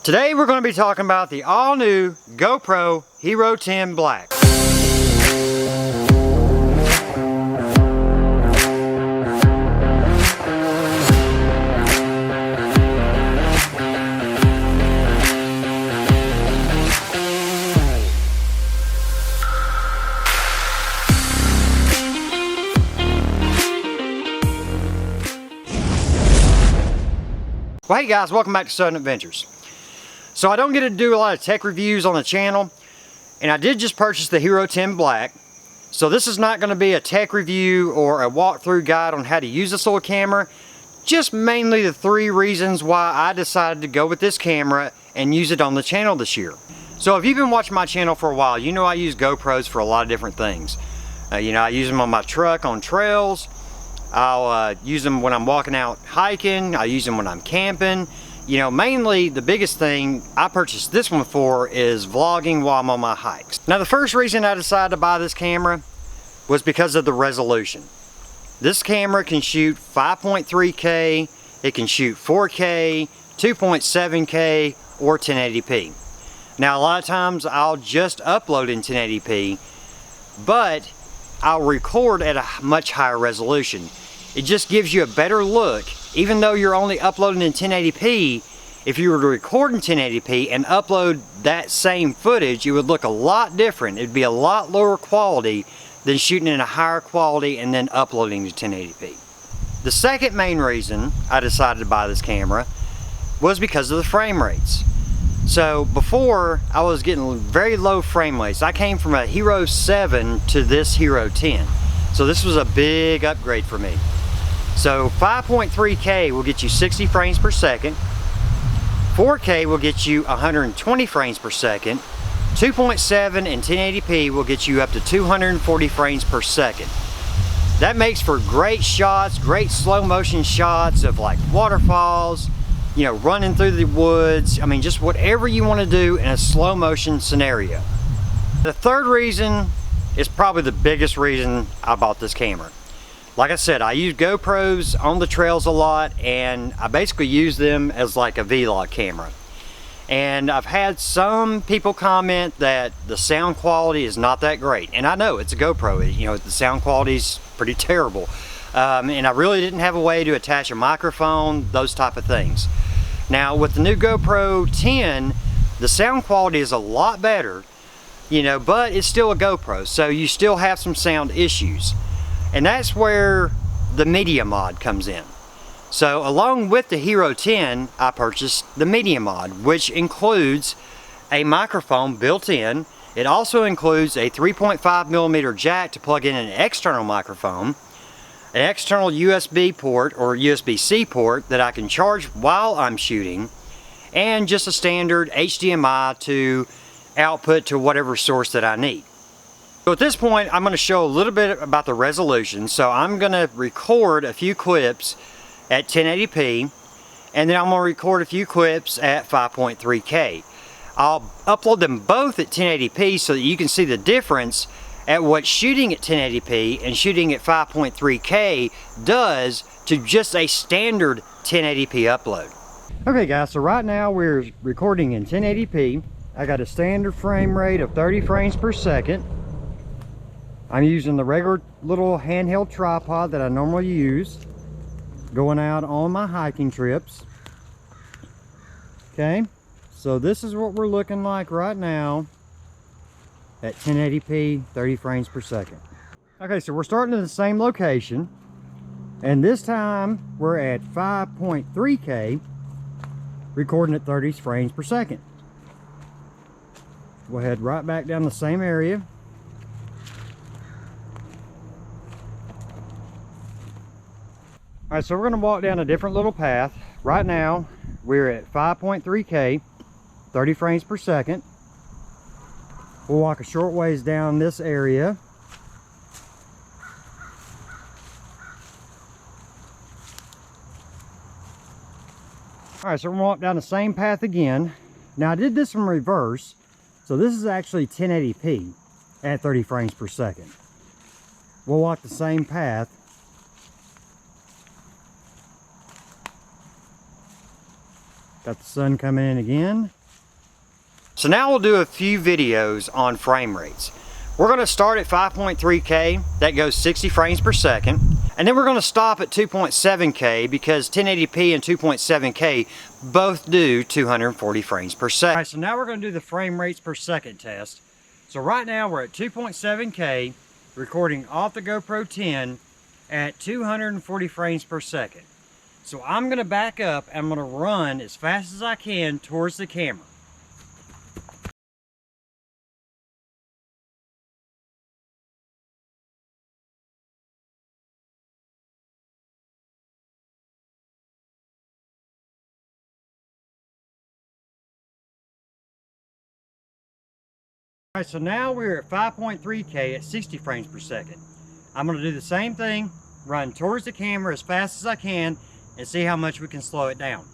Today we're going to be talking about the all-new GoPro Hero 10 Black. Well, hey guys, welcome back to Southern Adventures. So I don't get to do a lot of tech reviews on the channel, and I did just purchase the Hero 10 Black. So this is not going to be a tech review or a walkthrough guide on how to use this little camera. Just mainly the three reasons why I decided to go with this camera and use it on the channel this year. So if you've been watching my channel for a while, you know I use GoPros for a lot of different things. I use them on my truck on trails. I'll use them when I'm walking out hiking. I use them when I'm camping. Mainly the biggest thing I purchased this one for is vlogging while I'm on my hikes. Now the first reason I decided to buy this camera was because of the resolution. This camera can shoot 5.3K, it can shoot 4K, 2.7K, or 1080p. Now a lot of times I'll just upload in 1080p, but I'll record at a much higher resolution. It just gives you a better look. Even though you're only uploading in 1080p, if you were to record in 1080p and upload that same footage, it would look a lot different. It'd be a lot lower quality than shooting in a higher quality and then uploading to 1080p. The second main reason I decided to buy this camera was because of the frame rates. So before, I was getting very low frame rates. I came from a Hero 7 to this Hero 10. So this was a big upgrade for me. So 5.3K will get you 60 frames per second. 4K will get you 120 frames per second. 2.7 and 1080p will get you up to 240 frames per second. That makes for great shots, great slow motion shots of like waterfalls, running through the woods. I mean, just whatever you want to do in a slow motion scenario. The third reason is probably the biggest reason I bought this camera. Like I said, I use GoPros on the trails a lot, and I basically use them as like a vlog camera. And I've had some people comment that the sound quality is not that great. And I know, it's a GoPro, the sound quality is pretty terrible. And I really didn't have a way to attach a microphone, those type of things. Now with the new GoPro 10, the sound quality is a lot better, but it's still a GoPro, so you still have some sound issues. And that's where the media mod comes in. So along with the Hero 10, I purchased the media mod, which includes a microphone built in. It also includes a 3.5mm jack to plug in an external microphone, an external USB port or USB-C port that I can charge while I'm shooting, and just a standard HDMI to output to whatever source that I need. So at this point, I'm going to show a little bit about the resolution. So I'm going to record a few clips at 1080p, and then I'm going to record a few clips at 5.3K. I'll upload them both at 1080p so that you can see the difference at what shooting at 1080p and shooting at 5.3K does to just a standard 1080p upload. Okay guys, so right now we're recording in 1080p. I got a standard frame rate of 30 frames per second. I'm using the regular little handheld tripod that I normally use going out on my hiking trips. Okay, so this is what we're looking like right now at 1080p, 30 frames per second. Okay, so we're starting in the same location, and this time we're at 5.3K, recording at 30 frames per second. We'll head right back down the same area. Alright, so we're going to walk down a different little path. Right now, we're at 5.3K, 30 frames per second. We'll walk a short ways down this area. Alright, so we're going to walk down the same path again. Now I did this in reverse, so this is actually 1080p at 30 frames per second. We'll walk the same path. Got the sun coming in again. So now we'll do a few videos on frame rates. We're going to start at 5.3K, that goes 60 frames per second. And then we're going to stop at 2.7K because 1080p and 2.7K both do 240 frames per second. All right, so now we're going to do the frame rates per second test. So right now we're at 2.7K, recording off the GoPro 10 at 240 frames per second. So I'm going to back up and I'm going to run as fast as I can towards the camera. Alright, so now we're at 5.3K at 60 frames per second. I'm going to do the same thing, run towards the camera as fast as I can, and see how much we can slow it down.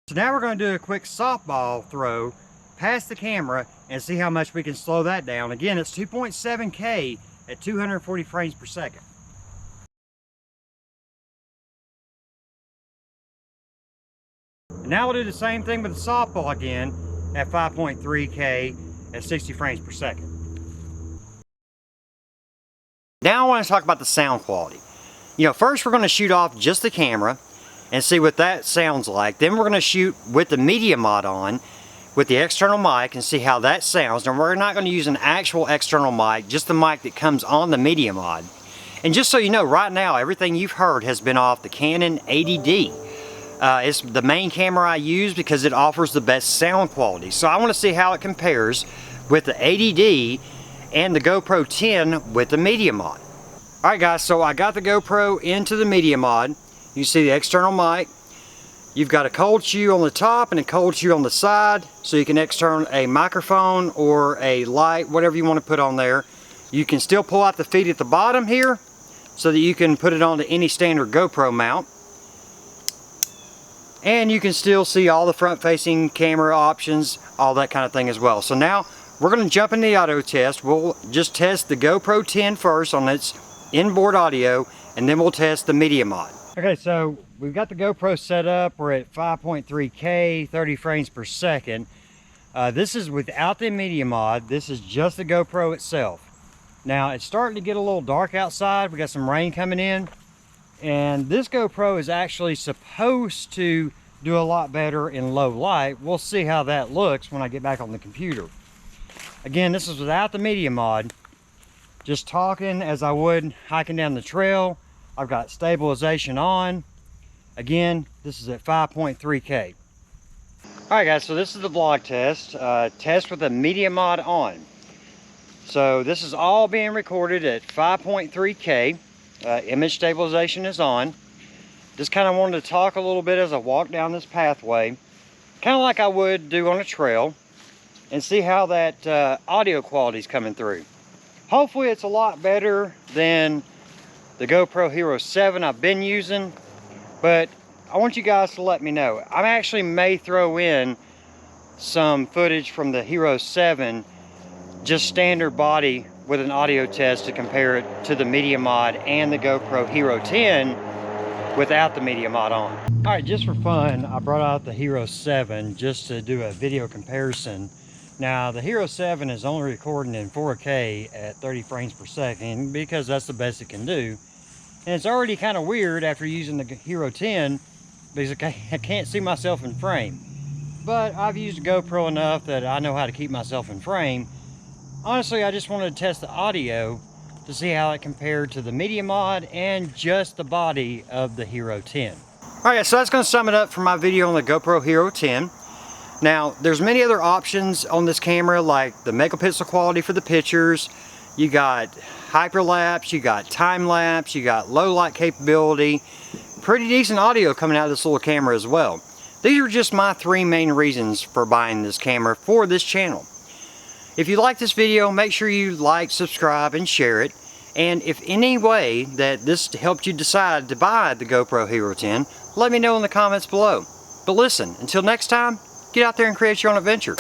So now we're going to do a quick softball throw past the camera and see how much we can slow that down. Again, it's 2.7K at 240 frames per second. And now we'll do the same thing with the softball again at 5.3K at 60 frames per second. Now I want to talk about the sound quality. You know, first we're going to shoot off just the camera and see what that sounds like. Then we're going to shoot with the media mod on with the external mic and see how that sounds. Now we're not going to use an actual external mic, just the mic that comes on the media mod. And just so you know, right now everything you've heard has been off the Canon 80D. It's the main camera I use because it offers the best sound quality. So I want to see how it compares with the 80D and the GoPro 10 with the media mod. Alright guys, so I got the GoPro into the media mod. You see the external mic. You've got a cold shoe on the top and a cold shoe on the side, so you can extern a microphone or a light, whatever you want to put on there. You can still pull out the feet at the bottom here so that you can put it onto any standard GoPro mount. And you can still see all the front-facing camera options, all that kind of thing as well. So now we're going to jump into the audio test. We'll just test the GoPro 10 first on its inboard audio, and then we'll test the media mod. Okay, so we've got the GoPro set up. We're at 5.3K, 30 frames per second. This is without the media mod. This is just the GoPro itself. Now, it's starting to get a little dark outside. We got some rain coming in. And this GoPro is actually supposed to do a lot better in low light. We'll see how that looks when I get back on the computer. Again, this is without the media mod. Just talking as I would hiking down the trail. I've got stabilization on. Again, this is at 5.3K. Alright guys, so this is the vlog test. Test with the media mod on. So this is all being recorded at 5.3K. Image stabilization is on. Just kind of wanted to talk a little bit as I walk down this pathway. Kind of like I would do on a trail. And see how that audio quality is coming through. Hopefully it's a lot better than the GoPro Hero 7 I've been using, but I want you guys to let me know. I actually may throw in some footage from the Hero 7, just standard body with an audio test to compare it to the media mod and the GoPro Hero 10 without the media mod on. All right, just for fun, I brought out the Hero 7 just to do a video comparison. Now, the Hero 7 is only recording in 4K at 30 frames per second because that's the best it can do. And it's already kind of weird after using the Hero 10 because I can't see myself in frame. But I've used GoPro enough that I know how to keep myself in frame. Honestly, I just wanted to test the audio to see how it compared to the media mod and just the body of the Hero 10. Alright, so that's going to sum it up for my video on the GoPro Hero 10. Now, there's many other options on this camera, like the megapixel quality for the pictures. You got hyperlapse, you got time lapse, you got low light capability. Pretty decent audio coming out of this little camera as well. These are just my 3 main reasons for buying this camera for this channel. If you like this video, make sure you like, subscribe, and share it. And if any way that this helped you decide to buy the GoPro Hero 10, let me know in the comments below. But listen, until next time, get out there and create your own adventure.